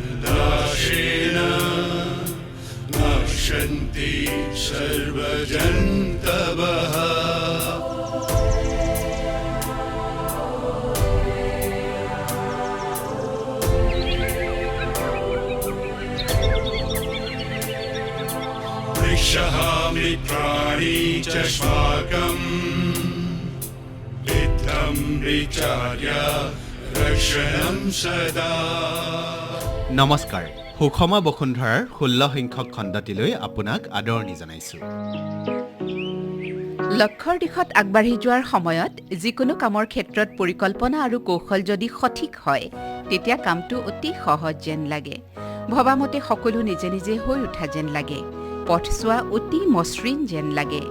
आवरणदाशेन नश्यन्ति सर्वजन्तवः मित्राणि च श्वाकम् इत्थं विचार्य रक्षणं सदा। নমস্কাৰ, সুষমা বসুন্ধৰাৰ 16 সংখ্যক খণ্ডটিলৈ আপোনাক আদৰণি জনাইছোঁ। লক্ষ্যৰ দিশত আগবাঢ়ি যোৱাৰ সময়ত যিকোনো কামৰ ক্ষেত্ৰত পৰিকল্পনা আৰু কৌশল যদি সঠিক হয় তেতিয়া কামটো অতি সহজ যেন লাগে। ভবামতে সকলো নিজে নিজে হৈ উঠা যেন লাগে। পথছোৱা অতি মসৃণ যেন লাগে।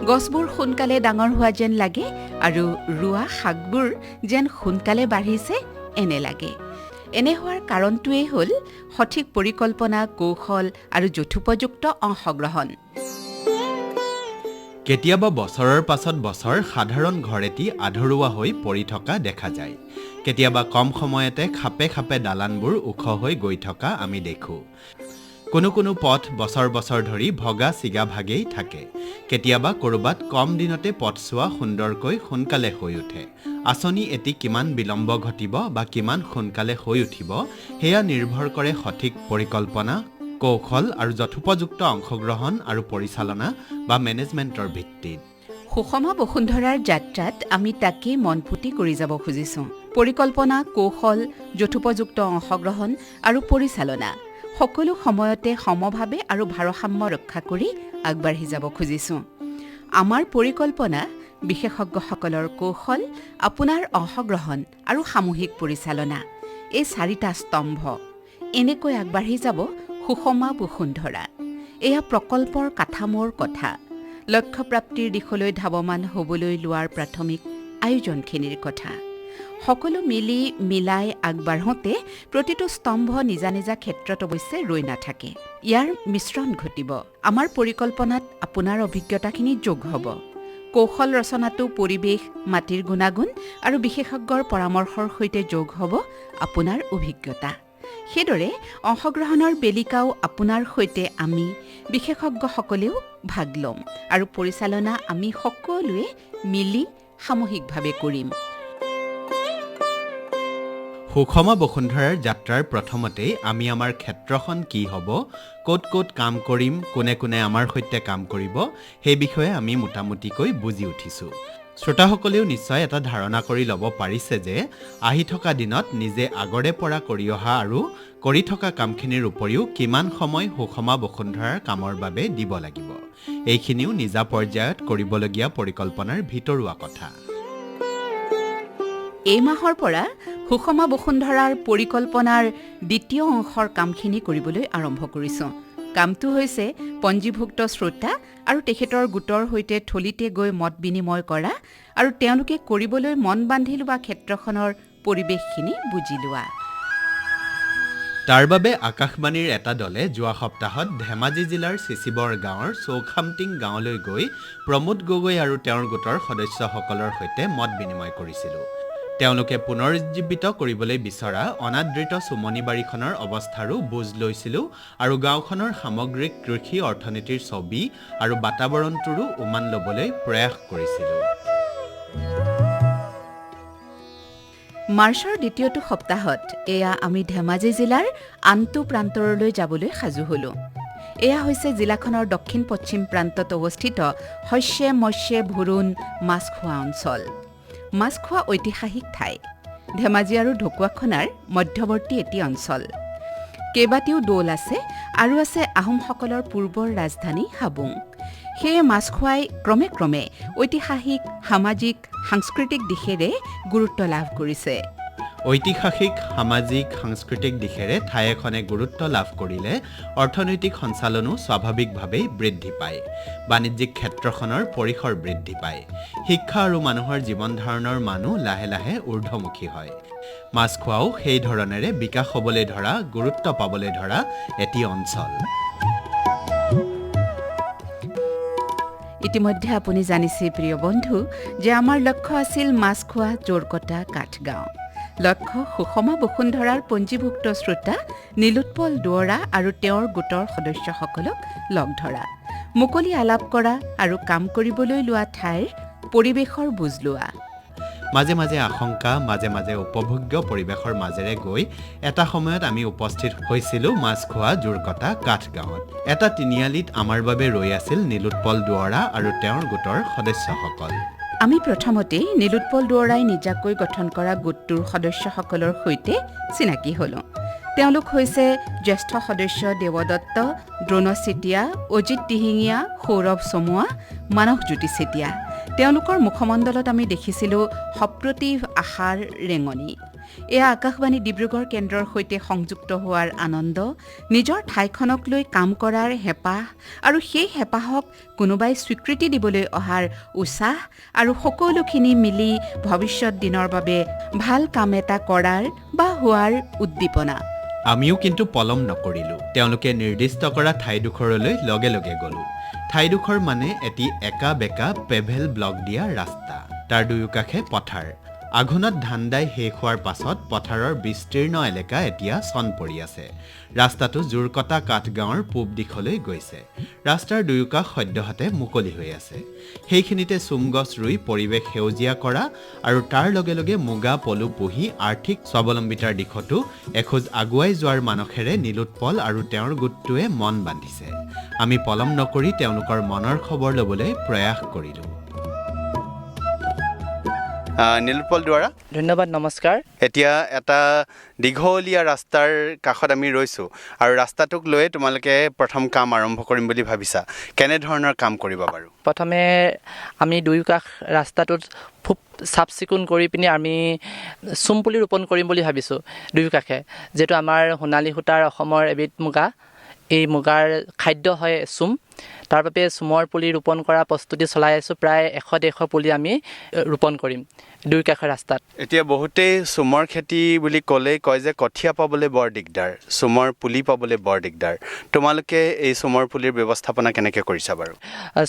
গছবোৰ সোনকালে ডাঙৰ হোৱা যেন লাগে আৰু ৰোৱা শাকবোৰ যেন সোনকালে বাঢ়িছে এনে লাগে। এনে হোৱাৰ কাৰণটোৱেই হ'ল সঠিক পৰিকল্পনা, কৌশল আৰু যথোপযুক্ত অংশগ্ৰহণ। কেতিয়াবা বছৰৰ পাছত বছৰ সাধাৰণ ঘৰ এটি আধৰুৱা হৈ পৰি থকা দেখা যায়। কেতিয়াবা কম সময়তে খাপে খাপে দালানবোৰ ওখ হৈ গৈ থকা আমি দেখোঁ। কোনো পথ বছৰ বছৰ ধৰি ভগা চিগা ভাগেই থাকে। কেতিয়াবা ক'ৰবাত কম দিনতে পথছোৱা সুন্দৰকৈ সোনকালে হৈ উঠে। আঁচনি এটি কিমান বিলম্ব ঘটিব বা কিমান সোনকালে হৈ উঠিব সেয়া নিৰ্ভৰ কৰে সঠিক পৰিকল্পনা, কৌশল আৰু যথোপযুক্ত অংশগ্ৰহণ আৰু পৰিচালনা বা মেনেজমেণ্টৰ ভিত্তিত। সুষমা বসুন্ধৰাৰ যাত্ৰাত আমি তাকেই মন পুতি কৰি যাব খুজিছোঁ। পৰিকল্পনা, কৌশল, যথোপযুক্ত অংশগ্ৰহণ আৰু পৰিচালনা সকলো সময়তে সমভাৱে আৰু ভাৰসাম্য ৰক্ষা কৰি আগবাঢ়ি যাব খুজিছোঁ। আমাৰ পৰিকল্পনা, বিশেষজ্ঞসকলৰ কৌশল, আপোনাৰ অংশগ্ৰহণ আৰু সামূহিক পৰিচালনা এই 4টা স্তম্ভ। এনেকৈ আগবাঢ়ি যাব সুষমা বসুন্ধৰা। এয়া প্ৰকল্পৰ কাঠামোৰ কথা, লক্ষ্যপ্ৰাপ্তিৰ দিশলৈ ধাৱমান হ'বলৈ লোৱাৰ প্ৰাথমিক আয়োজনখিনিৰ কথা। সকলো মিলাই আগবাঢ়োতে প্ৰতিটো স্তম্ভ নিজা নিজা ক্ষেত্ৰত অৱশ্যে ৰৈ নাথাকে। ইয়াৰ মিশ্ৰণ ঘটিব। আমাৰ পৰিকল্পনাত আপোনাৰ অভিজ্ঞতাখিনি যোগ হ'ব। কৌশল ৰচনাটো পৰিৱেশ, মাটিৰ গুণাগুণ আৰু বিশেষজ্ঞৰ পৰামৰ্শৰ সৈতে যোগ হ'ব আপোনাৰ অভিজ্ঞতা। সেইদৰে অংশগ্ৰহণৰ বেলিকাও আপোনাৰ সৈতে আমি বিশেষজ্ঞসকলেও ভাগ ল'ম আৰু পৰিচালনা আমি সকলোৱে মিলি সামূহিকভাৱে কৰিম। সুষমা বসুন্ধৰাৰ যাত্ৰাৰ প্ৰথমতেই আমি আমাৰ ক্ষেত্ৰখন কি হ'ব, ক'ত ক'ত কাম কৰিম, কোনে কোনে আমাৰ সৈতে কাম কৰিব, সেই বিষয়ে আমি মোটামুটিকৈ বুজি উঠিছোঁ। শ্ৰোতাসকলেও নিশ্চয় এটা ধাৰণা কৰি ল'ব পাৰিছে যে আহি থকা দিনত নিজে আগৰে পৰা কৰি অহা আৰু কৰি থকা কামখিনিৰ উপৰিও কিমান সময় সুষমা বসুন্ধৰাৰ কামৰ বাবে দিব লাগিব। এইখিনিও নিজা পৰ্যায়ত কৰিবলগীয়া পৰিকল্পনাৰ ভিতৰুৱা কথা। এই মাহৰ পৰা সুষমা বসুন্ধৰাৰ পৰিকল্পনাৰ দ্বিতীয় অংশৰ কামখিনি কৰিবলৈ আৰম্ভ কৰিছোঁ। কামটো হৈছে পঞ্জীভুক্ত শ্ৰোতা আৰু তেখেতৰ গোটৰ সৈতে থলিতে গৈ মত বিনিময় কৰা আৰু তেওঁলোকে কৰিবলৈ মন বান্ধি লোৱা ক্ষেত্ৰখনৰ পৰিৱেশখিনি বুজি লোৱা। তাৰ বাবে আকাশবাণীৰ এটা দলে যোৱা সপ্তাহত ধেমাজি জিলাৰ চিচিবৰ গাঁৱৰ চৌখামটিং গাঁৱলৈ গৈ প্ৰমোদ গগৈ আৰু তেওঁৰ গোটৰ সদস্যসকলৰ সৈতে মত বিনিময় কৰিছিলোঁ। তেওঁলোকে পুনৰুজ্জীৱিত কৰিবলৈ বিচৰা অনাদৃত চুমনি বাৰীখনৰ অৱস্থাৰো বুজ লৈছিলোঁ আৰু গাঁওখনৰ সামগ্ৰিক কৃষি অৰ্থনীতিৰ ছবি আৰু বাতাবৰণটোৰো উমান ল'বলৈ প্ৰয়াস কৰিছিলোঁ। মাৰ্চৰ দ্বিতীয়টো সপ্তাহত এয়া আমি ধেমাজি জিলাৰ আনটো প্ৰান্তৰলৈ যাবলৈ সাজু হ'লোঁ। এয়া হৈছে জিলাখনৰ দক্ষিণ পশ্চিম প্ৰান্তত অৱস্থিত শস্যে মৎস্যে ভুৰুণ মাছখোৱা অঞ্চল। মাছখোৱা ঐতিহাসিক ঠাই। ধেমাজি আৰু ঢকুৱাখনাৰ মধ্যৱৰ্তী এটি অঞ্চল। কেইবাটিও দৌল আছে আৰু আছে আহোমসকলৰ পূৰ্বৰ ৰাজধানী হাবুং। সেয়ে মাছখোৱাই ক্ৰমে ক্ৰমে ঐতিহাসিক, সামাজিক, সাংস্কৃতিক দিশেৰে গুৰুত্ব লাভ কৰিছে। ঐতিহাসিক, সামাজিক, সাংস্কৃতিক দিশেৰে ঠাই এখনে গুৰুত্ব লাভ কৰিলে অৰ্থনৈতিক সঞ্চালনো স্বাভাৱিকভাৱেই বৃদ্ধি পায়। বাণিজ্যিক ক্ষেত্ৰখনৰ পৰিসৰ বৃদ্ধি পায়। শিক্ষা আৰু মানুহৰ জীৱন ধাৰণৰ মানো লাহে লাহে ঊৰ্ধ্বমুখী হয়। মাছখোৱাও সেই ধৰণেৰে বিকাশ হ'বলৈ ধৰা, গুৰুত্ব পাবলৈ ধৰা এটি অঞ্চল। ইতিমধ্যে আপুনি জানিছে প্ৰিয় বন্ধু যে আমাৰ লক্ষ্য আছিল মাছখোৱা, জোৰকটা, কাঠগাঁও। লক্ষ্য সুষমা বসুন্ধৰাৰ পঞ্জীভুক্ত শ্ৰোতা নীলোৎপল দুৱৰা আৰু তেওঁৰ গোটৰ সদস্যসকলক লগ ধৰা, মুকলি আলাপ কৰা আৰু কাম কৰিবলৈ লোৱা ঠাইৰ পৰিৱেশৰ বুজ লোৱা। মাজে মাজে আশংকা, মাজে মাজে উপভোগ্য পৰিৱেশৰ মাজেৰে গৈ এটা সময়ত আমি উপস্থিত হৈছিলোঁ মাছখোৱা জোৰকটা কাঠগাঁৱত। এটা তিনিআলিত আমাৰ বাবে ৰৈ আছিল নীলোৎপল দুৱৰা আৰু তেওঁৰ গোটৰ সদস্যসকল। আমি প্ৰথমতেই নীলোৎপল দুৱৰাই নিজাকৈ গঠন কৰা গোটটোৰ সদস্যসকলৰ সৈতে চিনাকি হ'লোঁ। তেওঁলোক হৈছে জ্যেষ্ঠ সদস্য দেৱদত্ত, দ্ৰোণ চেতিয়া, অজিত দিহিঙীয়া, সৌৰভ চমুৱা, মানসজ্যোতি চেতিয়া। তেওঁলোকৰ মুখমণ্ডলত আমি দেখিছিলোঁ সপ্ৰতিভ আশাৰ ৰেঙনি। এয়া আকাশবাণী ডিব্ৰুগড় কেন্দ্ৰৰ সৈতে সংযুক্ত হোৱাৰ আনন্দ, নিজৰ ঠাইখনক লৈ কাম কৰাৰ হেঁপাহ আৰু সেই হেঁপাহক কোনোবাই স্বীকৃতি দিবলৈ অহাৰ উৎসাহ আৰু সকলোখিনি মিলি ভৱিষ্যত দিনৰ বাবে ভাল কাম এটা কৰাৰ বা হোৱাৰ উদ্দীপনা। আমিও কিন্তু পলম নকৰিলোঁ। তেওঁলোকে নিৰ্দিষ্ট কৰা ঠাইডোখৰলৈ লগে লগে গ'লোঁ। ঠাইডোখৰ মানে এটি একা বেকা পেভেল ব্লক দিয়া ৰাস্তা, তাৰ দুয়োকাষে পথাৰ। আঘোণত ধান দাই শেষ হোৱাৰ পাছত পথাৰৰ বিস্তীৰ্ণ এলেকা এতিয়া চন পৰি আছে। ৰাস্তাটো জোৰকটা কাঠগাঁৱৰ পূব দিশলৈ গৈছে। ৰাস্তাৰ দুয়োকাষ সদ্যহতে মুকলি হৈ আছে। সেইখিনিতে চোম গছ ৰুই পৰিৱেশ সেউজীয়া কৰা আৰু তাৰ লগে লগে মুগা পলু পুহি আৰ্থিক স্বাৱলম্বিতাৰ দিশতো এখোজ আগুৱাই যোৱাৰ মানসেৰে নীলোৎপল আৰু তেওঁৰ গোটটোৱে মন বান্ধিছে। আমি পলম নকৰি তেওঁলোকৰ মনৰ খবৰ ল'বলৈ প্ৰয়াস কৰিলোঁ। নীলোৎপল দুৱৰা, ধন্যবাদ, নমস্কাৰ। এতিয়া এটা দীঘলীয়া ৰাস্তাৰ কাষত আমি ৰৈছোঁ আৰু ৰাস্তাটোক লৈ তোমালোকে প্ৰথম কাম আৰম্ভ কৰিম বুলি ভাবিছা। কেনেধৰণৰ কাম কৰিবা বাৰু? প্ৰথমে আমি দুয়োকাষ ৰাস্তাটোত খুব চাফ চিকুণ কৰি পিনি আমি চোম পুলি ৰোপণ কৰিম বুলি ভাবিছোঁ দুয়োকাষে। যিহেতু আমাৰ সোণালী সূতাৰ অসমৰ এবিধ মুগা, এই মুগাৰ খাদ্য হয় চোম। তাৰ বাবে চোমৰ পুলি ৰোপণ কৰা প্ৰস্তুতি চলাই আছোঁ। প্ৰায় 100-150 পুলি আমি ৰোপণ কৰিম দুয়োকাষৰ ৰাস্তাত। এতিয়া বহুতেই চোমৰ খেতি বুলি ক'লেই কয় যে কঠীয়া পাবলৈ বৰ দিগদাৰ, চোমৰ পুলি পাবলৈ বৰ দিগদাৰ। তোমালোকে এই চোমৰ পুলিৰ ব্যৱস্থাপনা কেনেকৈ কৰিছা বাৰু?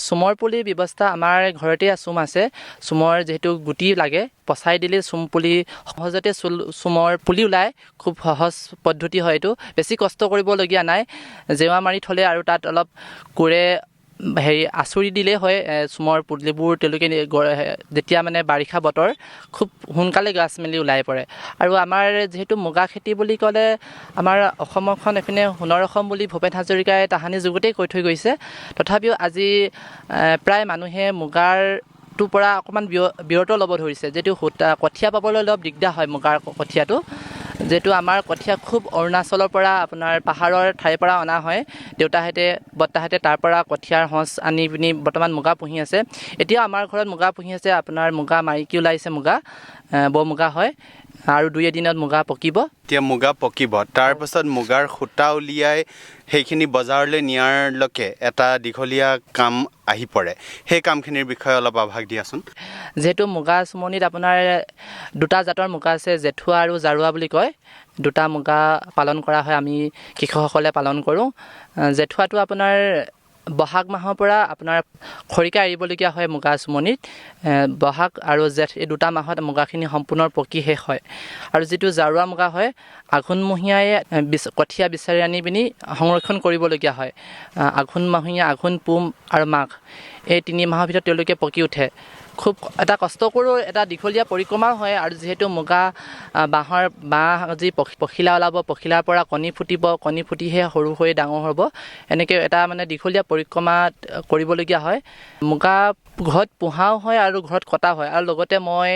চোমৰ পুলিৰ ব্যৱস্থা আমাৰ ঘৰতে চোম আছে। চোমৰ যিহেতু গুটি লাগে, পচাই দিলে চোম পুলি সহজতে চোমৰ পুলি ওলায়। খুব সহজ পদ্ধতি হয় এইটো, বেছি কষ্ট কৰিবলগীয়া নাই। জেওৰা মাৰি থ'লে আৰু তাত অলপ কোৰে আঁচুৰি দিলেই হয় চোমৰ পুলিবোৰ। তেওঁলোকে যেতিয়া মানে বাৰিষা বতৰ খুব সোনকালে গাছ মেলি ওলাই পৰে। আৰু আমাৰ যিহেতু মুগা খেতি বুলি ক'লে আমাৰ অসমখন এপিনে সোণৰ অসম বুলি ভূপেন হাজৰিকাই তাহানি যুগতেই কৈ থৈ গৈছে। তথাপিও আজি প্ৰায় মানুহে মুগাৰটোৰ পৰা অকণমান বিৰত ল'ব ধৰিছে। যিহেতু কঠীয়া পাবলৈ অলপ দিগদাৰ হয় মুগাৰ কঠীয়াটো। যিহেতু আমাৰ কঠীয়া খুব অৰুণাচলৰ পৰা, আপোনাৰ পাহাৰৰ ঠাইৰ পৰা অনা হয়। দেউতাহঁতে বৰ্তাহঁতে তাৰ পৰা কঠীয়াৰ সঁচ আনি পিনি বৰ্তমান মুগা পুহি আছে। এতিয়াও আমাৰ ঘৰত মুগা পুহি আছে। আপোনাৰ মুগা মাইকী ওলাইছে, মুগা বৰ মুগা হয় আৰু 2 এদিনত মুগা পকিব। এতিয়া মুগা পকিব, তাৰপাছত মুগাৰ সূতা উলিয়াই সেইখিনি বজাৰলৈ নিয়াৰলৈকে এটা দীঘলীয়া কাম আহি পৰে। সেই কামখিনিৰ বিষয়ে অলপ আভাস দিয়াচোন। যিহেতু মুগা চুমনিত আপোনাৰ 2টা জাতৰ মুগা আছে, জেঠুৱা আৰু জাৰুৱা বুলি কয়। 2টা মুগা পালন কৰা হয়, আমি কৃষকসকলে পালন কৰোঁ। জেঠুৱাটো আপোনাৰ বহাগ মাহৰ পৰা আপোনাৰ খৰিকা এৰিবলগীয়া হয় মুগা চুমনিত। বহাগ আৰু জেঠ এই 2টা মাহত মুগাখিনি সম্পূৰ্ণ পকি শেষ হয়। আৰু যিটো জাৰুৱা মুগা হয়, আঘোণমহীয়াই কঠীয়া বিচাৰি আনি পিনি সংৰক্ষণ কৰিবলগীয়া হয়। আঘোণমহীয়া, আঘোণ, পুহ আৰু মাঘ এই 3 মাহৰ ভিতৰত তেওঁলোকে পকি উঠে। খুব এটা কষ্ট কৰোঁ, এটা দীঘলীয়া পৰিক্ৰমাও হয়। আৰু যিহেতু মুগা বাঁহ যি পখিলা ওলাব, পখিলাৰ পৰা কণী ফুটিব, কণী ফুটিহে সৰু হৈ ডাঙৰ হ'ব। এনেকৈ এটা মানে দীঘলীয়া পৰিক্ৰমা কৰিবলগীয়া হয়। মুগা ঘৰত পোহাও হয় আৰু ঘৰত কটাও হয়। আৰু লগতে মই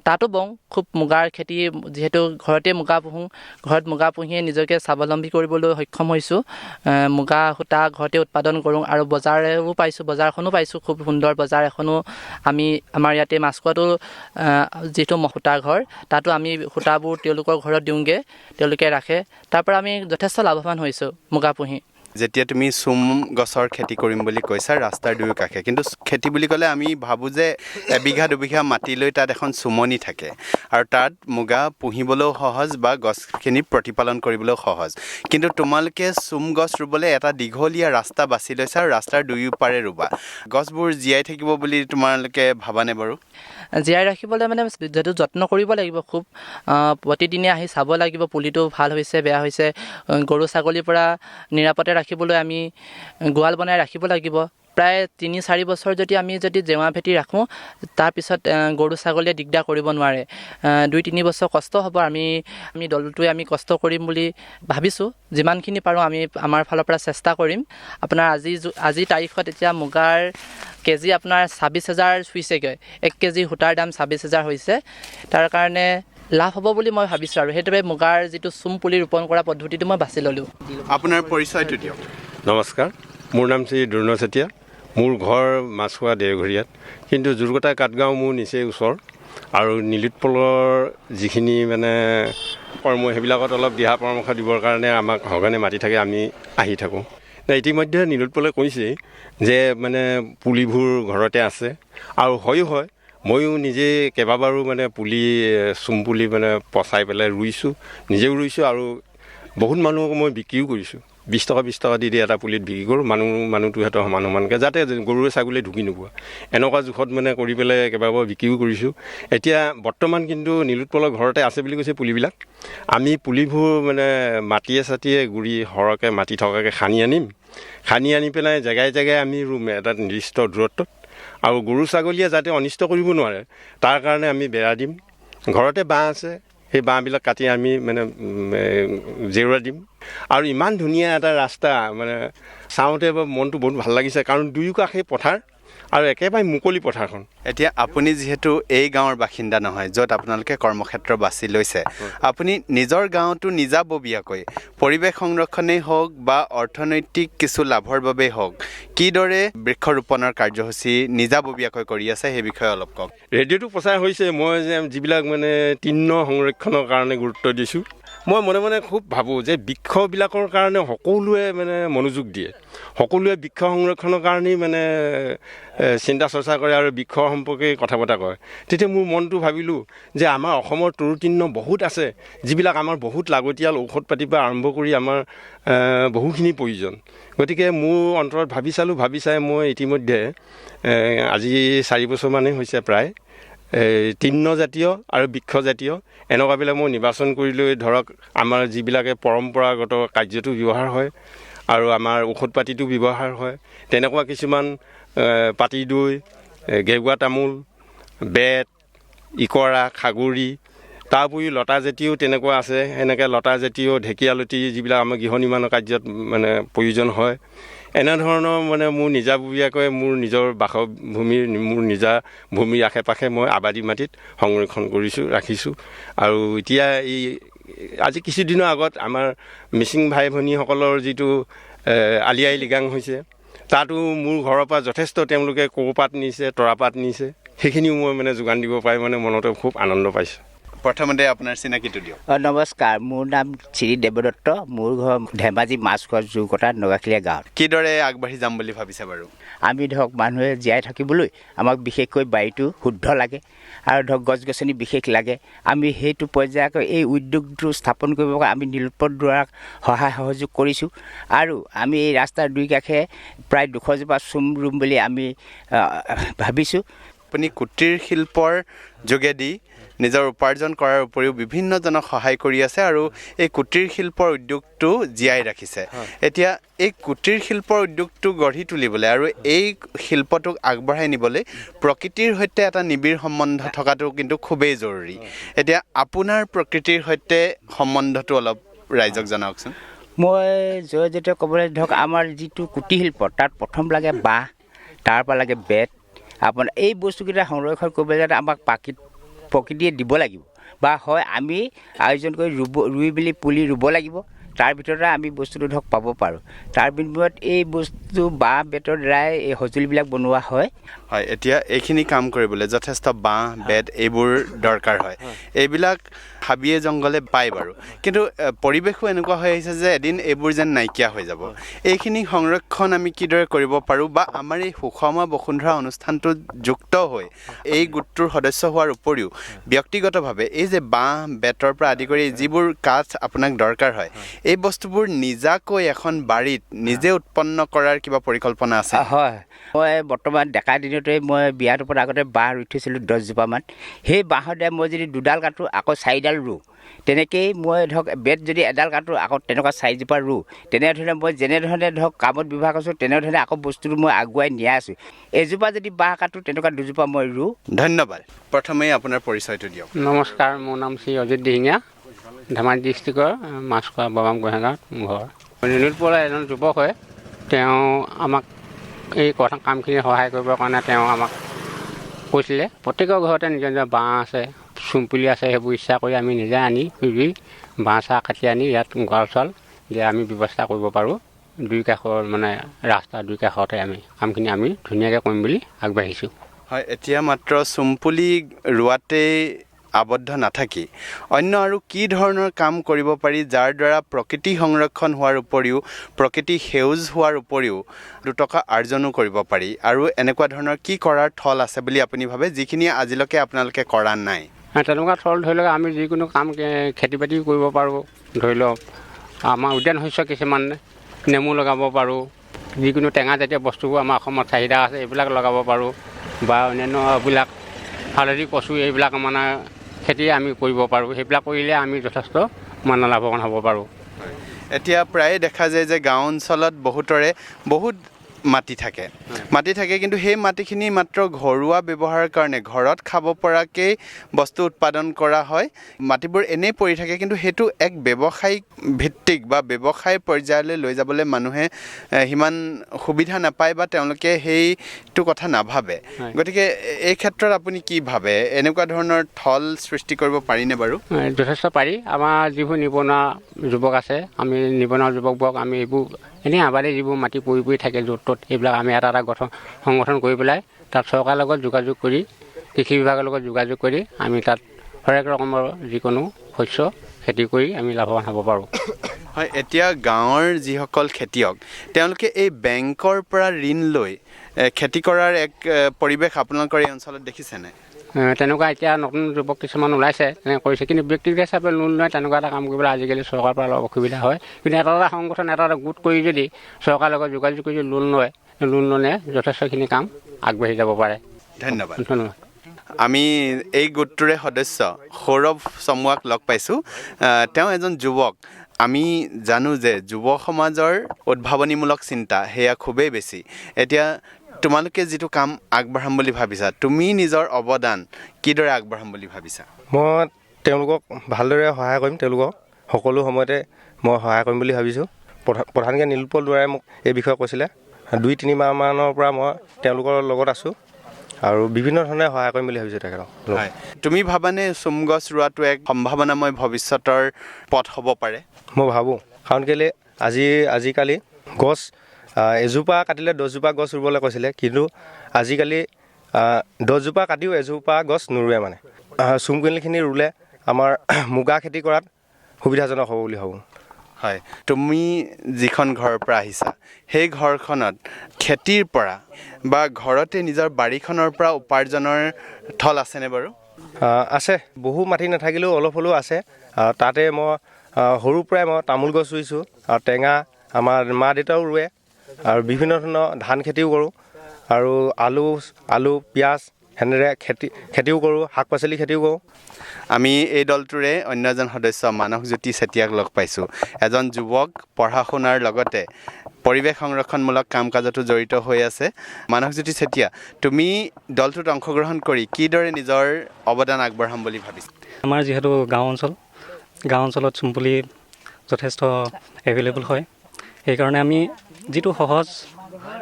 তাতো বওঁ। খুব মুগাৰ খেতি, যিহেতু ঘৰতে মুগা পুহোঁ, ঘৰত মুগা পুহিয়ে নিজকে স্বাৱলম্বী কৰিবলৈ সক্ষম হৈছোঁ। মুগা সূতা ঘৰতে উৎপাদন কৰোঁ আৰু বজাৰেও পাইছোঁ, বজাৰখনো পাইছোঁ, খুব সুন্দৰ বজাৰ এখনো। আমাৰ ইয়াতে মাছখোৱাটো যিটো সূতাৰ ঘৰ, তাতো আমি সূতাবোৰ তেওঁলোকৰ ঘৰত দিওঁগৈ, তেওঁলোকে ৰাখে। তাৰ পৰা আমি যথেষ্ট লাভৱান হৈছোঁ মুগা পুহি। যেতিয়া তুমি চোম গছৰ খেতি কৰিম বুলি কৈছা ৰাস্তাৰ দুয়োকাষে, কিন্তু খেতি বুলি ক'লে আমি ভাবোঁ যে 1-2 বিঘা মাটি লৈ তাত এখন চুমনি থাকে আৰু তাত মুগা পুহিবলৈও সহজ বা গছখিনি প্ৰতিপালন কৰিবলৈও সহজ। কিন্তু তোমালোকে চোম গছ ৰুবলৈ এটা দীঘলীয়া ৰাস্তা বাছি লৈছা আৰু ৰাস্তাৰ দুয়োপাৰে ৰুবা। গছবোৰ জীয়াই থাকিব বুলি তোমালোকে ভাবানে বাৰু? জীয়াই ৰাখিবলৈ মানে যিহেতু যত্ন কৰিব লাগিব খুব প্ৰতিদিনে আহি চাব লাগিব পুলিটো ভাল হৈছে বেয়া হৈছে গৰু ছাগলীৰ পৰা নিৰাপদে ৰাখিবলৈ আমি গোৱাল বনাই ৰাখিব লাগিব প্ৰায় ৩-৪ বছৰ যদি আমি জেওৰা ভেটি ৰাখোঁ তাৰপিছত গৰু ছাগলীয়ে দিগদাৰ কৰিব নোৱাৰে ২-৩ বছৰ কষ্ট হ'ব আমি দলটোৱে আমি কষ্ট কৰিম বুলি ভাবিছোঁ যিমানখিনি পাৰোঁ আমি আমাৰ ফালৰ পৰা চেষ্টা কৰিম আপোনাৰ আজি তাৰিখত এতিয়া মুগাৰ কেজি আপোনাৰ ২৬,০০০ চুইছেগৈ ১ কেজি সূতাৰ দাম ২৬,০০০ হৈছে তাৰ কাৰণে লাভ হ'ব বুলি মই ভাবিছোঁ আৰু সেইটোৱে মুগাৰ যিটো চুম পুলি ৰোপণ কৰা পদ্ধতিটো মই বাছি ল'লোঁ আপোনাৰ পৰিচয়টো দিয়ক নমস্কাৰ মোৰ নাম শ্ৰী দ্ৰোণ চেতিয়া মোৰ ঘৰ মাছখোৱা দেওঘৰীয়াত কিন্তু জুৰুকটা কাটগাঁও মোৰ নিচেই ওচৰ আৰু নীলোৎপলৰ যিখিনি মানে কৰ্ম সেইবিলাকত অলপ দিহা পৰামৰ্শ দিবৰ কাৰণে আমাক সঘনে মাতি থাকে আমি আহি থাকোঁ ইতিমধ্যে নীলোৎপলে কৈছেই যে মানে পুলিবোৰ ঘৰতে আছে আৰু হয় ময়ো নিজে কেইবাবাৰো মানে পুলি চুম পুলি মানে পচাই পেলাই ৰুইছোঁ নিজেও ৰুইছোঁ আৰু বহুত মানুহক মই বিক্ৰীও কৰিছোঁ ২০ টকা দি এটা পুলিত বিক্ৰী কৰোঁ মানুহটো সিহঁতৰ সমানকৈ যাতে গৰুৱে ছাগলীয়ে ঢুকি নোপোৱা এনেকুৱা জোখত মানে কৰি পেলাই কেইবাবাৰ বিক্ৰীও কৰিছোঁ এতিয়া বৰ্তমান কিন্তু নীলোৎপলৰ ঘৰতে আছে বুলি কৈছে পুলিবিলাক আমি পুলিবোৰ মানে মাটিয়ে চাটিয়ে গুৰি সৰহকৈ মাটি থকাকৈ খানি আনি পেলাই জেগাই আমি ৰুম এটা নিৰ্দিষ্ট দূৰত্বত আৰু গৰু ছাগলীয়ে যাতে অনিষ্ট কৰিব নোৱাৰে তাৰ কাৰণে আমি বেৰা দিম ঘৰতে বাঁহ আছে সেই বাঁহবিলাক কাটি আমি মানে জেওৰা দিম আৰু ইমান ধুনীয়া এটা ৰাস্তা মানে চাওঁতে মনটো বহুত ভাল লাগিছে কাৰণ দুয়ো কাষে পথাৰ আৰু একেবাৰে মুকলি পথাৰখন এতিয়া আপুনি যিহেতু এই গাঁৱৰ বাসিন্দা নহয় য'ত আপোনালোকে কৰ্মক্ষেত্ৰ বাছি লৈছে আপুনি নিজৰ গাঁৱতো নিজাববীয়াকৈ পৰিৱেশ সংৰক্ষণেই হওক বা অৰ্থনৈতিক কিছু লাভৰ বাবেই হওক কিদৰে বৃক্ষৰোপণৰ কাৰ্যসূচী নিজাববীয়াকৈ কৰি আছে সেই বিষয়ে অলপ কওক ৰেডিঅ'টো প্ৰচাৰ হৈছে মই যে যিবিলাক মানে তৃণ সংৰক্ষণৰ কাৰণে গুৰুত্ব দিছোঁ মই মনে খুব ভাবোঁ যে বৃক্ষবিলাকৰ কাৰণে সকলোৱে মানে মনোযোগ দিয়ে সকলোৱে বৃক্ষ সংৰক্ষণৰ কাৰণেই মানে চিন্তা চৰ্চা কৰে আৰু বৃক্ষ সম্পৰ্কে কথা বতৰা কয় তেতিয়া মোৰ মনটো ভাবিলোঁ যে আমাৰ অসমৰ তৰুতৃণ বহুত আছে যিবিলাক আমাৰ বহুত লাগতিয়াল ঔষধ পাতিৰ পৰা আৰম্ভ কৰি আমাৰ বহুখিনি প্ৰয়োজন গতিকে মোৰ অন্তৰত ভাবি চাই মই ইতিমধ্যে আজি ৪ বছৰমানেই হৈছে প্ৰায় তৃণজাতীয় আৰু বৃক্ষজাতীয় এনেকুৱাবিলাক মই নিৰ্বাচন কৰি লৈ ধৰক আমাৰ যিবিলাকে পৰম্পৰাগত কাৰ্যটো ব্যৱহাৰ হয় আৰু আমাৰ ঔষধ পাতিটো ব্যৱহাৰ হয় তেনেকুৱা কিছুমান পাতি দৈ গেৰুৱা তামোল বেত ইকৰা খাগুৰি তাৰ উপৰিও লতাজাতীয়ও তেনেকুৱা আছে এনেকৈ লতাজাতীয় ঢেকীয়ালতি যিবিলাক আমাৰ গৃহ নিৰ্মাণৰ কাৰ্যত মানে প্ৰয়োজন হয় এনেধৰণৰ মানে মোৰ নিজাববীয়াকৈ মোৰ নিজৰ বাসভূমিৰ মোৰ নিজা ভূমিৰ আশে পাশে মই আবাদী মাটিত সংৰক্ষণ ৰাখিছোঁ আৰু এতিয়া এই আজি কিছুদিনৰ আগত আমাৰ মিচিং ভাই ভনীসকলৰ যিটো আলি আই লৃগাং হৈছে তাতো মোৰ ঘৰৰ পৰা যথেষ্ট তেওঁলোকে কৌপাত নিছে তৰাপাত নিছে সেইখিনিও মই মানে যোগান দিব পাৰি মানে মনতে খুব আনন্দ পাইছোঁ প্ৰথমতে আপোনাৰ চিনাকিটো দিয়ক নমস্কাৰ মোৰ নাম শ্ৰী দেৱদত্ত মোৰ ঘৰ ধেমাজি মাছখোৱা জুকটা নগাখিলীয়া গাঁৱত কিদৰে আগবাঢ়ি যাম বুলি ভাবিছে বাৰু আমি ধৰক মানুহে জীয়াই থাকিবলৈ আমাক বিশেষকৈ বায়ুটো শুদ্ধ লাগে আৰু ধৰক গছ গছনি বিশেষ লাগে আমি সেইটো পৰ্যায়কৈ এই উদ্যোগটো স্থাপন কৰিব কাৰণে আমি নীলোৎপল দ্বাৰা সহায় সহযোগ কৰিছোঁ আৰু আমি এই ৰাস্তাৰ দুই কাষে প্ৰায় ২০০ জোপা চুম ৰুম বুলি আমি ভাবিছোঁ আপুনি কুটিৰ শিল্পৰ যোগেদি নিজৰ উপাৰ্জন কৰাৰ উপৰিও বিভিন্নজনক সহায় কৰি আছে আৰু এই কুটিৰ শিল্পৰ উদ্যোগটো জীয়াই ৰাখিছে এতিয়া এই কুটিৰ শিল্পৰ উদ্যোগটো গঢ়ি তুলিবলৈ আৰু এই শিল্পটোক আগবঢ়াই নিবলৈ প্ৰকৃতিৰ সৈতে এটা নিবিড় সম্বন্ধ থকাটো কিন্তু খুবেই জৰুৰী এতিয়া আপোনাৰ প্ৰকৃতিৰ সৈতে সম্বন্ধটো অলপ ৰাইজক জনাওকচোন মই জয়তে ক'বলৈ ধৰক আমাৰ যিটো কুটিৰ শিল্প তাত প্ৰথম লাগে বাঁহ তাৰপৰা লাগে বেত আপোনাৰ এই বস্তুকেইটা সংৰক্ষণ কৰিবলৈ যাতে আমাক প্ৰকৃতিয়ে দিব লাগিব বা হয় আমি আয়োজন কৰি ৰুই মেলি পুলি ৰুব লাগিব তাৰ ভিতৰতে আমি বস্তুটো ধৰক পাব পাৰোঁ তাৰ বিনিময়ত এই বস্তু বাঁহ বেতৰ দ্বাৰাই এই সঁজুলিবিলাক বনোৱা হয় এতিয়া এইখিনি কাম কৰিবলৈ যথেষ্ট বাঁহ বেত এইবোৰ দৰকাৰ হয় এইবিলাক হাবিয়ে জংঘলে পায় বাৰু কিন্তু পৰিৱেশো এনেকুৱা হৈ আহিছে যে এদিন এইবোৰ যেন নাইকিয়া হৈ যাব এইখিনি সংৰক্ষণ আমি কিদৰে কৰিব পাৰোঁ বা আমাৰ এই সুষম বসুন্ধৰা অনুষ্ঠানটোত যুক্ত হৈ এই গোটটোৰ সদস্য হোৱাৰ উপৰিও ব্যক্তিগতভাৱে এই যে বাঁহ বেতৰ পৰা আদি কৰি যিবোৰ কাঠ আপোনাক দৰকাৰ হয় এই বস্তুবোৰ নিজাকৈ এখন বাৰীত নিজে উৎপন্ন কৰাৰ কিবা পৰিকল্পনা আছে? হয়, মই বৰ্তমান ডেকা দিনতে মই বিয়াৰ ওপৰত আগতে বাঁহ ৰুই থৈছিলোঁ 10জোপামান। সেই বাঁহতে মই যদি 2ডাল কাটোঁ আকৌ 4ডাল ৰুওঁ, তেনেকৈয়ে মই ধৰক বেত যদি এডাল কাটোঁ আকৌ তেনেকুৱা 4জোপা ৰুওঁ। তেনেধৰণে মই যেনেধৰণে ধৰক কামত ব্যৱহাৰ কৰিছোঁ তেনেধৰণে আকৌ বস্তুটো মই আগুৱাই নিয়াই আছোঁ। এজোপা যদি বাঁহ কাটোঁ তেনেকুৱা 2জোপা মই ৰুওঁ। ধন্যবাদ। প্ৰথমেই আপোনাৰ পৰিচয়টো দিয়ক। নমস্কাৰ, মোৰ নাম শ্ৰী অজিত দিহিঙীয়া, ধেমাজি ডিষ্ট্ৰিক্টৰ মাছখোৱা বাবাম গোহাঁইগাঁৱত মোৰ ঘৰ। নীলোৎপল এজন যুৱক হয়, তেওঁ আমাক এই কথা কামখিনি সহায় কৰিবৰ কাৰণে তেওঁ আমাক কৈছিলে। প্ৰত্যেকৰ ঘৰতে নিজৰ নিজৰ বাঁহ আছে, চুমপুলি আছে, সেইবোৰ ইচ্ছা কৰি আমি নিজে আনি ৰুই বাঁহ চাহ কাটি আনি ইয়াত গঁৰাল চৰাল যে আমি ব্যৱস্থা কৰিব পাৰোঁ। দুই কাষৰ মানে ৰাস্তা দুই কাষতে আমি কামখিনি আমি ধুনীয়াকৈ কৰিম বুলি আগবাঢ়িছোঁ। হয়, এতিয়া মাত্ৰ চুমপুলি ৰোৱাতেই আবদ্ধ নাথাকি অন্য আৰু কি ধৰণৰ কাম কৰিব পাৰি যাৰ দ্বাৰা প্ৰকৃতি সংৰক্ষণ হোৱাৰ উপৰিও প্ৰকৃতি সেউজ হোৱাৰ উপৰিও দুটকা আৰ্জনো কৰিব পাৰি, আৰু এনেকুৱা ধৰণৰ কি কৰাৰ থল আছে বুলি আপুনি ভাবে যিখিনি আজিলৈকে আপোনালোকে কৰা নাই? তেনেকুৱা থল ধৰি লওক আমি যিকোনো কাম খেতি বাতি কৰিব পাৰোঁ। ধৰি লওক আমাৰ উদ্যান শস্য কিছুমান নেমু লগাব পাৰোঁ, যিকোনো টেঙা জাতীয় বস্তুবোৰ আমাৰ অসমত চাহিদা আছে এইবিলাক লগাব পাৰোঁ, বা অন্যান্য এইবিলাক হালধি কচু এইবিলাক মানে খেতি আমি কৰিব পাৰোঁ। সেইবিলাক কৰিলে আমি যথেষ্ট মানে লাভৱান হ'ব পাৰোঁ। এতিয়া প্ৰায়ে দেখা যায় যে গাঁও অঞ্চলত বহুতৰে বহুত মাটি থাকে, কিন্তু সেই মাটিখিনি মাত্ৰ ঘৰুৱা ব্যৱহাৰৰ কাৰণে ঘৰত খাব পৰাকেই বস্তু উৎপাদন কৰা হয়। মাটিবোৰ এনেই পৰি থাকে, কিন্তু সেইটো এক ব্যৱসায়িক ভিত্তিক বা ব্যৱসায় পৰ্যায়লৈ লৈ যাবলৈ মানুহে সিমান সুবিধা নাপায় বা তেওঁলোকে সেইটো কথা নাভাবে। গতিকে এই ক্ষেত্ৰত আপুনি কি ভাবে? এনেকুৱা ধৰণৰ থল সৃষ্টি কৰিব পাৰিনে বাৰু? যথেষ্ট পাৰি। আমাৰ যিবোৰ নিবনুৱা যুৱক আছে, আমি নিবনুৱা যুৱকবোৰক আমি এইবোৰ এনেই আবাদী যিবোৰ মাটি পৰি পৰি থাকে য'ত ত'ত, এইবিলাক আমি এটা সংগঠন কৰি পেলাই তাত চৰকাৰৰ লগত যোগাযোগ কৰি, কৃষি বিভাগৰ লগত যোগাযোগ কৰি আমি তাত হৰেক ৰকমৰ যিকোনো শস্য খেতি কৰি আমি লাভৱান হ'ব পাৰোঁ। হয়, এতিয়া গাঁৱৰ যিসকল খেতিয়ক তেওঁলোকে এই বেংকৰ পৰা ঋণ লৈ খেতি কৰাৰ এক পৰিৱেশ আপোনালোকৰ এই অঞ্চলত দেখিছেনে? তেনেকুৱা এতিয়া নতুন যুৱক কিছুমান ওলাইছে, তেনেকৈ কৰিছে, কিন্তু ব্যক্তিগত হিচাপে লোন লয় তেনেকুৱা এটা কাম কৰিবলৈ আজিকালি চৰকাৰৰ পৰা অলপ অসুবিধা হয়। কিন্তু এটা সংগঠন এটা গোট কৰি যদি চৰকাৰৰ লগত যোগাযোগ কৰি লোন ল'লে যথেষ্টখিনি কাম আগবাঢ়ি যাব পাৰে। ধন্যবাদ। আমি এই গোটটোৰে সদস্য সৌৰভ চমুৱাক লগ পাইছোঁ। তেওঁ এজন যুৱক। আমি জানো যে যুৱ সমাজৰ উদ্ভাৱনীমূলক চিন্তা সেয়া খুবেই বেছি। এতিয়া তোমালোকে যিটো কাম আগবঢ়াম বুলি ভাবিছা, তুমি নিজৰ অৱদান কিদৰে আগবঢ়াম বুলি ভাবিছা? মই তেওঁলোকক ভালদৰে সহায় কৰিম। তেওঁলোকক সকলো সময়তে মই সহায় কৰিম বুলি ভাবিছোঁ। প্ৰধানকৈ নীলোৎপল দুৱাৰে মোক এই বিষয়ে কৈছিলে। 2-3 মাহমানৰ পৰা মই তেওঁলোকৰ লগত আছোঁ আৰু বিভিন্ন ধৰণে সহায় কৰিম বুলি ভাবিছোঁ তেখেতক। হয়, তুমি ভাবানে চুম গছ ৰোৱাটো এক সম্ভাৱনাময় ভৱিষ্যতৰ পথ হ'ব পাৰে? মই ভাবোঁ, কাৰণ কেলৈ আজিকালি গছ এজোপা কাটিলে 10জোপা গছ ৰুবলৈ কৈছিলে, কিন্তু আজিকালি 10জোপা কাটিও এজোপা গছ নোৰোৱে। মানে চুমপুলিখিনি ৰুলে আমাৰ মুগা খেতি কৰাত সুবিধাজনক হ'ব বুলি ভাবোঁ। হয়, তুমি যিখন ঘৰৰ পৰা আহিছা সেই ঘৰখনত খেতিৰ পৰা বা ঘৰতে নিজৰ বাৰীখনৰ পৰা উপাৰ্জনৰ থল আছেনে বাৰু? আছে, বহু মাটি নাথাকিলেও অলপ হ'লেও আছে। তাতে মই সৰুৰ পৰাই মই তামোল গছ ৰুইছোঁ, আৰু টেঙা আমাৰ মা দেউতাও ৰুৱে, আৰু বিভিন্ন ধৰণৰ ধান খেতিও কৰোঁ, আৰু আলু পিঁয়াজ সেনেদৰে খেতিও কৰোঁ, শাক পাচলি খেতিও কৰোঁ। আমি এই দলটোৰে অন্য এজন সদস্য মানসজ্যোতি চেতিয়াক লগ পাইছোঁ। এজন যুৱক, পঢ়া শুনাৰ লগতে পৰিৱেশ সংৰক্ষণমূলক কাম কাজতো জড়িত হৈ আছে। মানসজ্যোতি চেতিয়া, তুমি দলটোত অংশগ্ৰহণ কৰি কিদৰে নিজৰ অৱদান আগবঢ়াম বুলি ভাবিছা? আমাৰ যিহেতু গাঁও অঞ্চলত চুমপুলি যথেষ্ট এভেইলেবল হয়, সেইকাৰণে আমি যিটো সহজ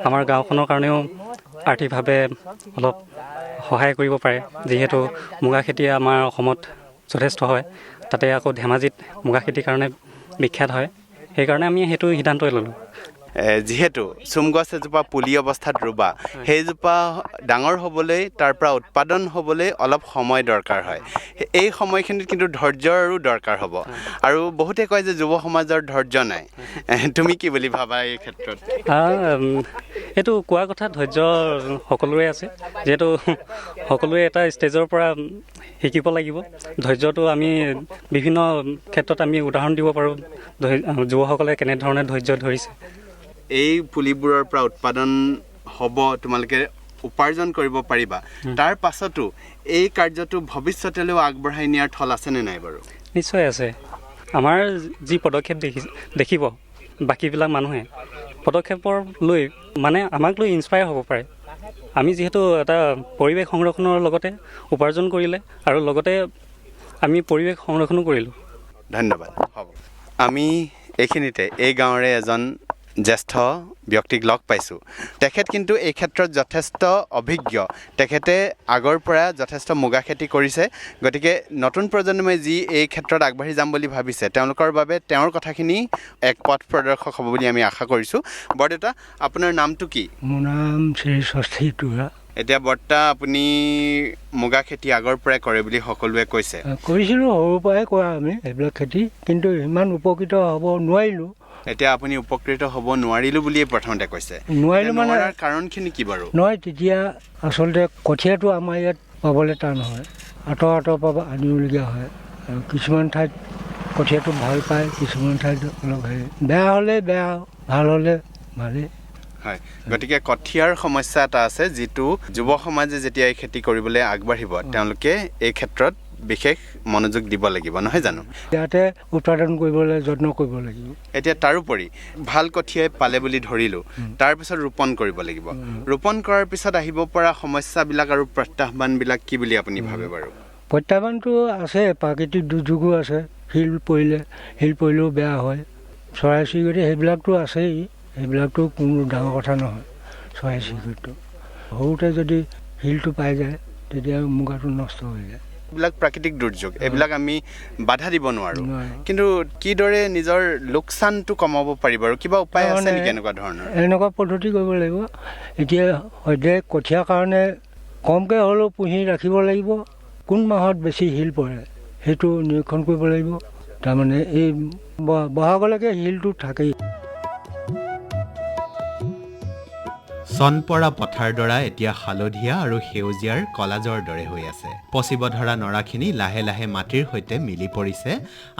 আমাৰ গাঁওখনৰ কাৰণেও আৰ্থিকভাৱে অলপ সহায় কৰিব পাৰে। যিহেতু মুগা খেতি আমাৰ অসমত যথেষ্ট হয়, তাতে আকৌ ধেমাজিত মুগা খেতিৰ কাৰণে বিখ্যাত হয়, সেইকাৰণে আমি সেইটো সিদ্ধান্তই ল'লোঁ। যিহেতু চুম গছ এজোপা পুলি অৱস্থাত ৰুবা সেইজোপা ডাঙৰ হ'বলৈ তাৰ পৰা উৎপাদন হ'বলৈ অলপ সময় দৰকাৰ হয় এই সময়খিনিত কিন্তু ধৈৰ্যৰো দৰকাৰ হ'ব আৰু বহুতে কয় যে যুৱ সমাজৰ ধৈৰ্য নাই তুমি কি বুলি ভাবা এই ক্ষেত্ৰত এইটো কোৱা কথা ধৈৰ্য সকলোৰে আছে যিহেতু সকলোৱে এটা ষ্টেজৰ পৰা শিকিব লাগিব ধৈৰ্যটো আমি বিভিন্ন ক্ষেত্ৰত আমি উদাহৰণ দিব পাৰোঁ যুৱসকলে কেনেধৰণে ধৈৰ্য ধৰিছে এই পুলিবোৰৰ পৰা উৎপাদন হ'ব তোমালোকে উপাৰ্জন কৰিব পাৰিবা তাৰ পাছতো এই কাৰ্যটো ভৱিষ্যতলৈও আগবঢ়াই নিয়াৰ থল আছেনে নাই বাৰু নিশ্চয় আছে আমাৰ যি পদক্ষেপ দেখিব বাকীবিলাক মানুহে পদক্ষেপৰ লৈ মানে আমাক লৈ ইনস্পায়াৰ হ'ব পাৰে আমি যিহেতু এটা পৰিৱেশ সংৰক্ষণৰ লগতে উপাৰ্জন কৰিলে আৰু লগতে আমি পৰিৱেশ সংৰক্ষণো কৰিলোঁ ধন্যবাদ হ'ব আমি এইখিনিতে এই গাঁৱৰে এজন জ্যেষ্ঠ ব্যক্তিক লগ পাইছোঁ তেখেত কিন্তু এই ক্ষেত্ৰত যথেষ্ট অভিজ্ঞ তেখেতে আগৰ পৰা যথেষ্ট মুগা খেতি কৰিছে গতিকে নতুন প্ৰজন্মই যি এই ক্ষেত্ৰত আগবাঢ়ি যাম বুলি ভাবিছে তেওঁলোকৰ বাবে তেওঁৰ কথাখিনি এক পথ প্ৰদৰ্শক হ'ব বুলি আমি আশা কৰিছোঁ বৰদেউতা আপোনাৰ নামটো কি মোৰ নাম শ্ৰী ষষ্ঠী টুৰা এতিয়া বৰ্তা আপুনি মুগা খেতি আগৰ পৰাই কৰে বুলি সকলোৱে কৈছে কৰিছিলোঁ সৰুৰ পৰাই কৰা আমি এইবিলাক খেতি কিন্তু ইমান উপকৃত হ'ব নোৱাৰিলোঁ এতিয়া আপুনি উপকৃত হ'ব নোৱাৰিলোঁ বুলিয়ে প্ৰথমতে কৈছে নোৱাৰিলোঁ মানে কাৰণখিনি কি বাৰু নহয় তেতিয়া আচলতে কঠীয়াটো আমাৰ ইয়াত পাবলৈ টান হয় আঁতৰ পৰা আনিবলগীয়া হয় আৰু কিছুমান ঠাইত কঠীয়াটো ভাল পায় কিছুমান ঠাইত অলপ হেৰি বেয়া হ'লে বেয়া ভাল হ'লে ভালেই হয় গতিকে কঠীয়াৰ সমস্যা এটা আছে যিটো যুৱ সমাজে যেতিয়া এই খেতি কৰিবলৈ আগবাঢ়িব তেওঁলোকে এই ক্ষেত্ৰত বিশেষ মনোযোগ দিব লাগিব নহয় জানো ইয়াতে উৎপাদন কৰিবলৈ যত্ন কৰিব লাগিব এতিয়া তাৰোপৰি ভাল কঠীয়াই পালে বুলি ধৰিলোঁ তাৰপিছত ৰোপণ কৰিব লাগিব ৰোপণ কৰাৰ পিছত আহিব পৰা সমস্যাবিলাক আৰু প্ৰত্যাহ্বানবিলাক কি বুলি আপুনি ভাবে বাৰু প্ৰত্যাহ্বানটো আছে প্ৰাকৃতিক দুৰ্যোগো আছে শিল পৰিলেও বেয়া হয় চৰাই চিৰিকটি সেইবিলাকতো আছেই সেইবিলাকতো কোনো ডাঙৰ কথা নহয় চৰাই চিৰিকটিটো সৰুতে যদি শিলটো পাই যায় তেতিয়া মুগাটো নষ্ট হৈ যায় এইবিলাক প্ৰাকৃতিক দুৰ্যোগ এইবিলাক আমি বাধা দিব নোৱাৰোঁ কিন্তু কিদৰে নিজৰ লোকচানটো কমাব পাৰিব আৰু কিবা উপায় আছে নেকি এনেকুৱা ধৰণৰ এনেকুৱা পদ্ধতি কৰিব লাগিব এতিয়া সদ্য কঠীয়াৰ কাৰণে কমকৈ হ'লেও পুহি ৰাখিব লাগিব কোন মাহত বেছি শিল পৰে সেইটো নিৰীক্ষণ কৰিব লাগিব তাৰমানে এই বহাগলৈকে শিলটো থাকেই চনপৰা পথাৰডৰা এতিয়া হালধীয়া আৰু সেউজীয়াৰ কলাজৰ দৰে হৈ আছে পচিব ধৰা নৰাখিনি লাহে লাহে মাটিৰ সৈতে মিলি পৰিছে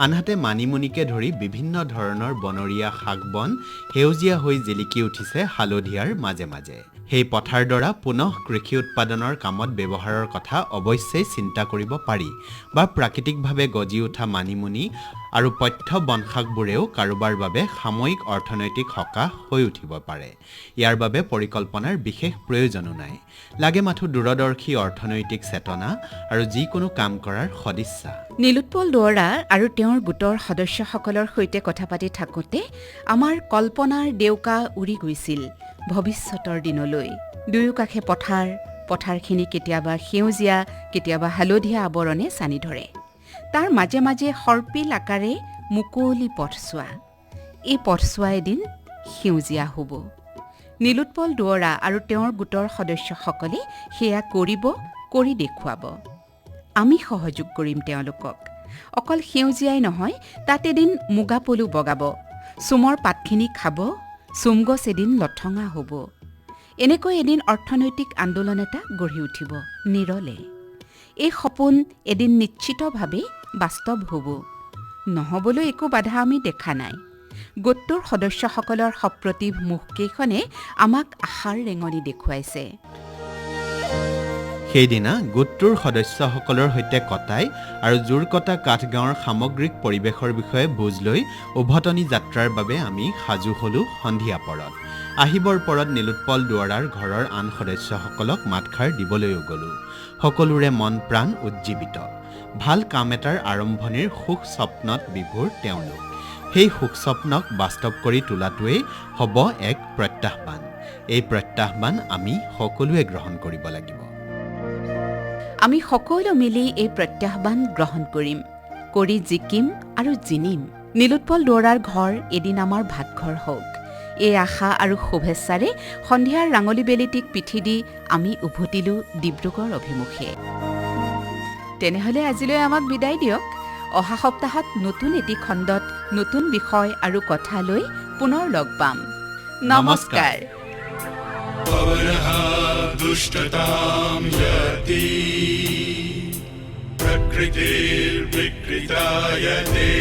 আনহাতে মানিমুনিকে ধৰি বিভিন্ন ধৰণৰ বনৰীয়া শাক বন সেউজীয়া হৈ জিলিকি উঠিছে হালধীয়াৰ মাজে মাজে সেই পথাৰডৰা পুনঃ কৃষি উৎপাদনৰ কামত ব্যৱহাৰৰ কথা অৱশ্যেই চিন্তা কৰিব পাৰি বা প্ৰাকৃতিকভাৱে গজি উঠা মানিমুনি আৰু পথ্য বনশাকবোৰেও কাৰোবাৰ বাবে সাময়িক অৰ্থনৈতিক সকাহ হৈ উঠিব পাৰে ইয়াৰ বাবে পৰিকল্পনাৰ বিশেষ প্ৰয়োজনো নাই লাগে মাথো দূৰদৰ্শী অৰ্থনৈতিক চেতনা আৰু যিকোনো কাম কৰাৰ সদিচ্ছা নীলোৎপল দুৱৰা আৰু তেওঁৰ গোটৰ সদস্যসকলৰ সৈতে কথা পাতি থাকোঁতে আমাৰ কল্পনাৰ ডেউকা উৰি গৈছিল ভৱিষ্যতৰ দিনলৈ দুয়োকাষে পথাৰখিনি কেতিয়াবা সেউজীয়া কেতিয়াবা হালধীয়া আৱৰণে চানি ধৰে তাৰ মাজে মাজে সৰ্পিল আকাৰে মুকলি পথছোৱা এই পথছোৱা এদিন সেউজীয়া হ'ব নীলোৎপল দুৱৰা আৰু তেওঁৰ গোটৰ সদস্যসকলে সেয়া কৰি দেখুৱাব আমি সহযোগ কৰিম তেওঁলোকক অকল সেউজীয়াই নহয় তাত এদিন মুগা পলু বগাব চুমৰ পাতখিনি খাব চুমগছ এদিন লঠঙা হ'ব এনেকৈ এদিন অৰ্থনৈতিক আন্দোলন এটা গঢ়ি উঠিব নিৰলে এই সপোন এদিন নিশ্চিতভাৱে বাস্তৱ হ'ব নহ'বলৈ একো বাধা আমি দেখা নাই গোটটোৰ সদস্যসকলৰ সপ্ৰতিভ মুখকেইখনে আমাক আশাৰ ৰেঙনি দেখুৱাইছে সেইদিনা গোটটোৰ সদস্যসকলৰ সৈতে কটাই আৰু জোৰকটা কাঠগাঁৱৰ সামগ্ৰিক পৰিৱেশৰ বিষয়ে বুজ লৈ উভতনি যাত্ৰাৰ বাবে আমি সাজু হলোঁ সন্ধিয়া পৰত আহিবৰ পৰত নীলোৎপল দুৱৰাৰ ঘৰৰ আন সদস্যসকলক মাতষাৰ দিবলৈও গ'লোঁ সকলোৰে মন প্ৰাণ উজ্জীৱিত ভাল কাম এটাৰ আৰম্ভণিৰ সুখ স্বপ্নত বিভোৰ তেওঁলোক সেই সুখ স্বপ্নক বাস্তৱ কৰি তোলাটোৱেই হ'ব এক প্ৰত্যাহ্বান এই প্ৰত্যাহ্বান আমি সকলোৱে গ্ৰহণ কৰিব লাগিব আমি সকলো মিলি এই প্ৰত্যাহ্বান গ্ৰহণ কৰিম কৰি জিকিম আৰু জিনিম নীলোৎপল দুৱৰাৰ ঘৰ এদিন আমাৰ ভাতঘৰ হওক এই আশা আৰু শুভেচ্ছাৰে সন্ধিয়াৰ ৰাঙলী বেলিটিক পিঠি দি আমি উভতিলোঁ ডিব্ৰুগড় অভিমুখে। তেনেহ'লে আজিলৈ আমাক বিদায় দিয়ক। অহা সপ্তাহত নতুন এটি খণ্ডত নতুন বিষয় আৰু কথা লৈ পুনৰ লগ পাম। নমস্কাৰ। पवनः दुष्टतां यति प्रकृतिर्विकृतायते